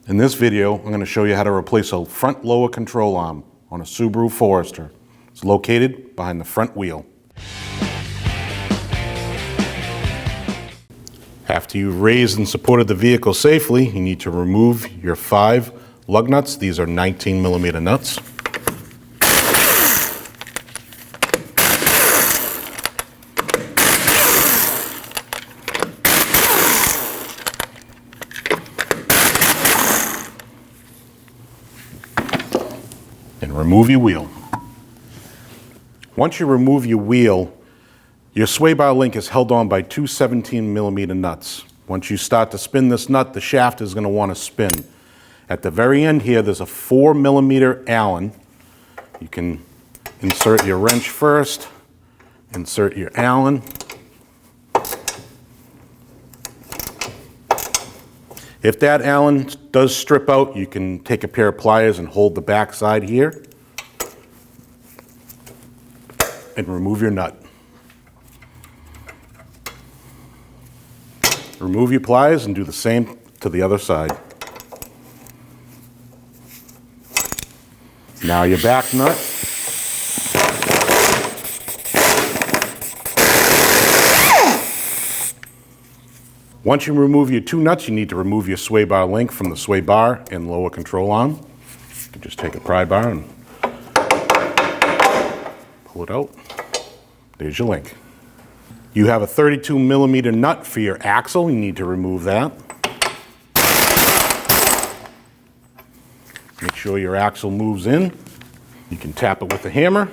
In this video, I'm going to show you how to replace a front lower control arm on a Subaru Forester. It's located behind the front wheel. After you've raised and supported the vehicle safely, you need to remove your 5 lug nuts. These are 19mm nuts. And remove your wheel. Once you remove your wheel, your sway bar link is held on by 2 17mm nuts. Once you start to spin this nut, the shaft is going to want to spin. At the very end here, there's a 4mm Allen. You can insert your wrench first, insert your Allen. If that Allen does strip out, you can take a pair of pliers and hold the back side here and remove your nut. Remove your pliers and do the same to the other side. Now your back nut. Once you remove your 2 nuts, you need to remove your sway bar link from the sway bar and lower control arm. You can just take a pry bar and pull it out. There's your link. You have a 32mm nut for your axle. You need to remove that. Make sure your axle moves in. You can tap it with a hammer.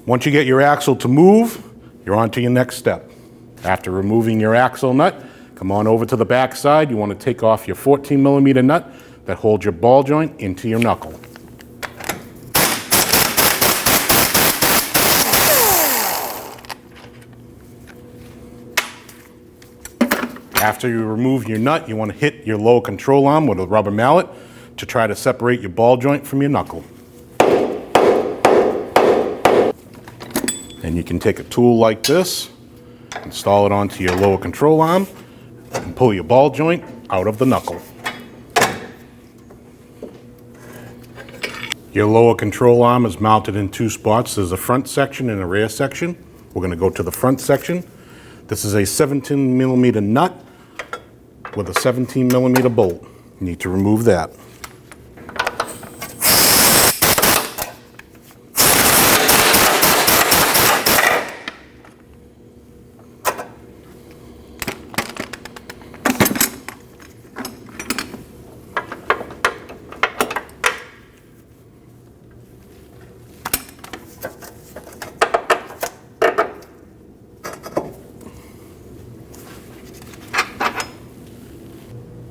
Once you get your axle to move, you're on to your next step. After removing your axle nut, come on over to the back side. You want to take off your 14mm nut that holds your ball joint into your knuckle. After you remove your nut, you want to hit your lower control arm with a rubber mallet to try to separate your ball joint from your knuckle. And you can take a tool like this, install it onto your lower control arm, and pull your ball joint out of the knuckle. Your lower control arm is mounted in 2 spots. There's a front section and a rear section. We're going to go to the front section. This is a 17mm nut with a 17mm bolt. You need to remove that.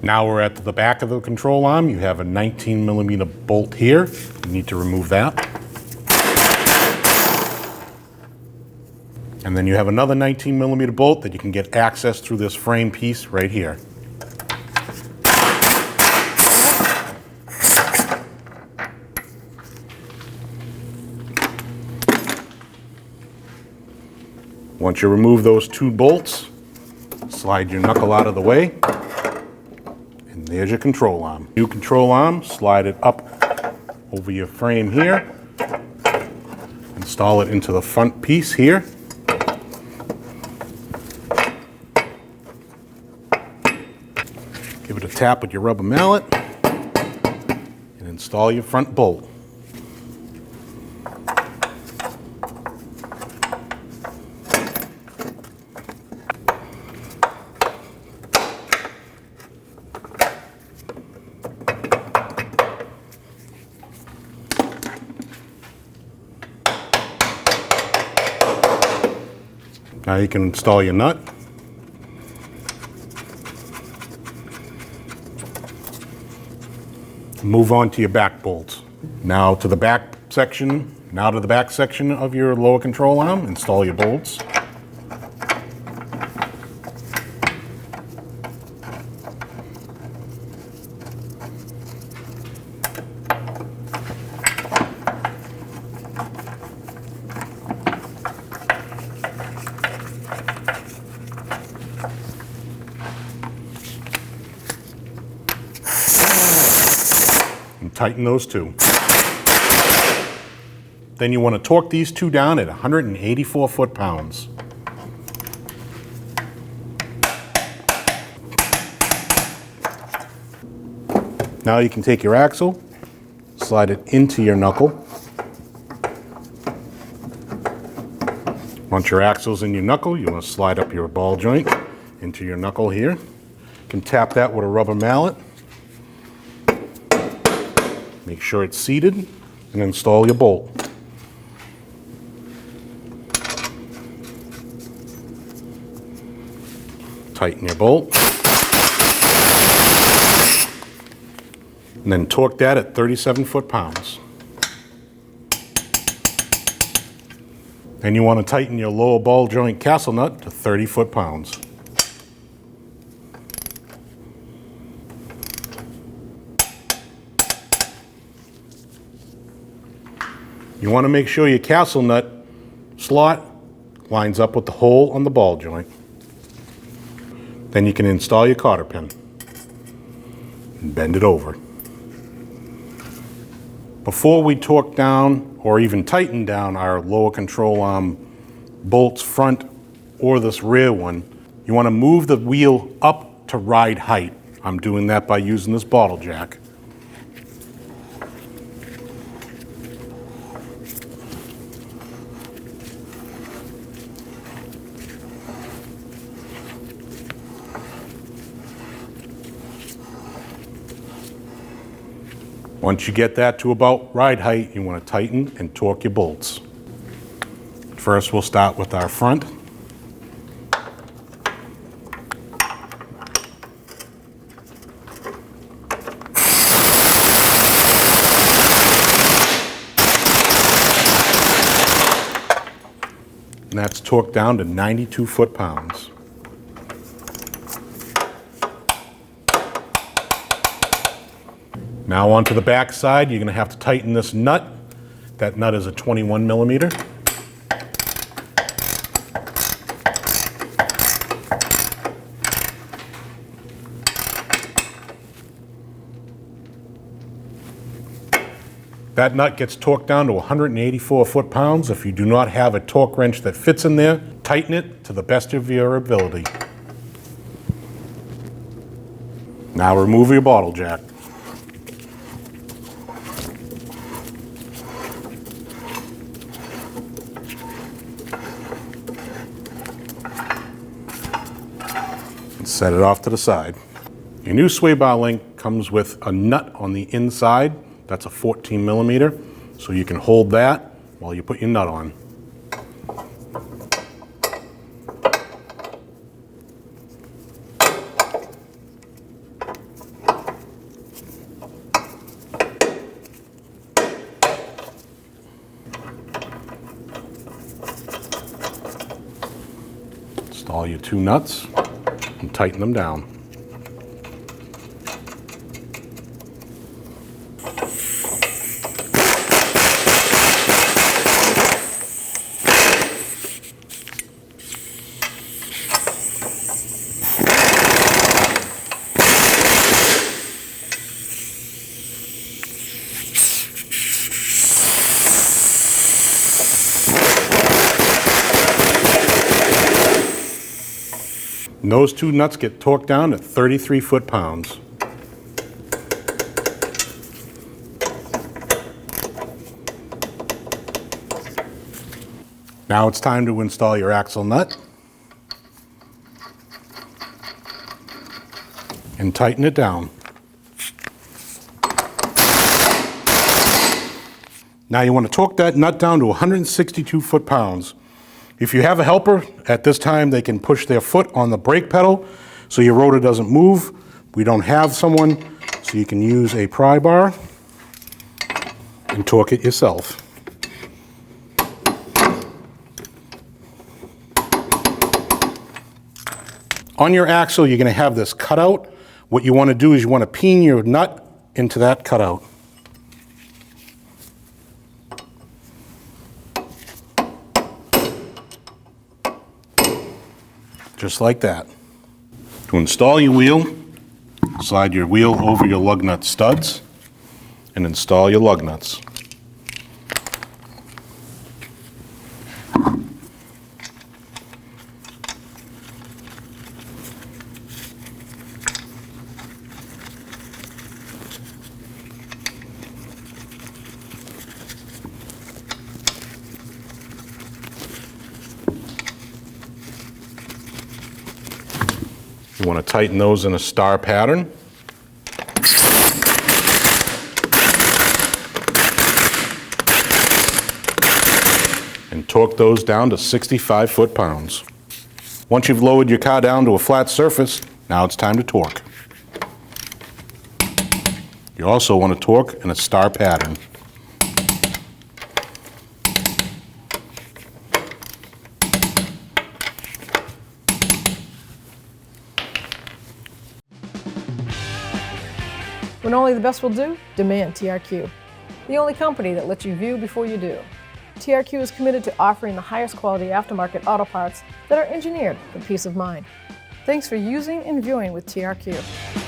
Now we're at the back of the control arm. You have a 19mm bolt here. You need to remove that. And then you have another 19mm bolt that you can get access through this frame piece right here. Once you remove those 2 bolts, slide your knuckle out of the way. And there's your control arm. New control arm, slide it up over your frame here. Install it into the front piece here. Give it a tap with your rubber mallet and install your front bolt. Now you can install your nut. Move on to your back bolts. Now to the back section of your lower control arm, install your bolts. and tighten those two. Then you want to torque these two down at 184 foot-pounds. Now you can take your axle, slide it into your knuckle. Once your axle's in your knuckle, you want to slide up your ball joint into your knuckle here. You can tap that with a rubber mallet. Make sure it's seated and install your bolt. Tighten your bolt. And then torque that at 37 foot-pounds. Then you want to tighten your lower ball joint castle nut to 30 foot-pounds. You want to make sure your castle nut slot lines up with the hole on the ball joint. Then you can install your cotter pin and bend it over. Before we torque down or even tighten down our lower control arm bolts front or this rear one, you want to move the wheel up to ride height. I'm doing that by using this bottle jack. Once you get that to about ride height, you want to tighten and torque your bolts. First, we'll start with our front. And that's torqued down to 92 foot-pounds. Now onto the back side, you're going to have to tighten this nut. That nut is a 21 millimeter. That nut gets torqued down to 184 foot-pounds. If you do not have a torque wrench that fits in there, tighten it to the best of your ability. Now remove your bottle jack. Set it off to the side. Your new sway bar link comes with a nut on the inside. That's a 14 millimeter, so you can hold that while you put your nut on. Install your two nuts and tighten them down. And those two nuts get torqued down at 33 foot-pounds. Now it's time to install your axle nut and tighten it down. Now you want to torque that nut down to 162 foot-pounds. If you have a helper, at this time they can push their foot on the brake pedal so your rotor doesn't move. We don't have someone, so you can use a pry bar and torque it yourself. On your axle, you're going to have this cutout. What you want to do is you want to peen your nut into that cutout. Just like that. To install your wheel, slide your wheel over your lug nut studs and install your lug nuts. You want to tighten those in a star pattern. And torque those down to 65 foot-pounds. Once you've lowered your car down to a flat surface, now it's time to torque. You also want to torque in a star pattern. When only the best will do, demand TRQ. The only company that lets you view before you do. TRQ is committed to offering the highest quality aftermarket auto parts that are engineered for peace of mind. Thanks for using and viewing with TRQ.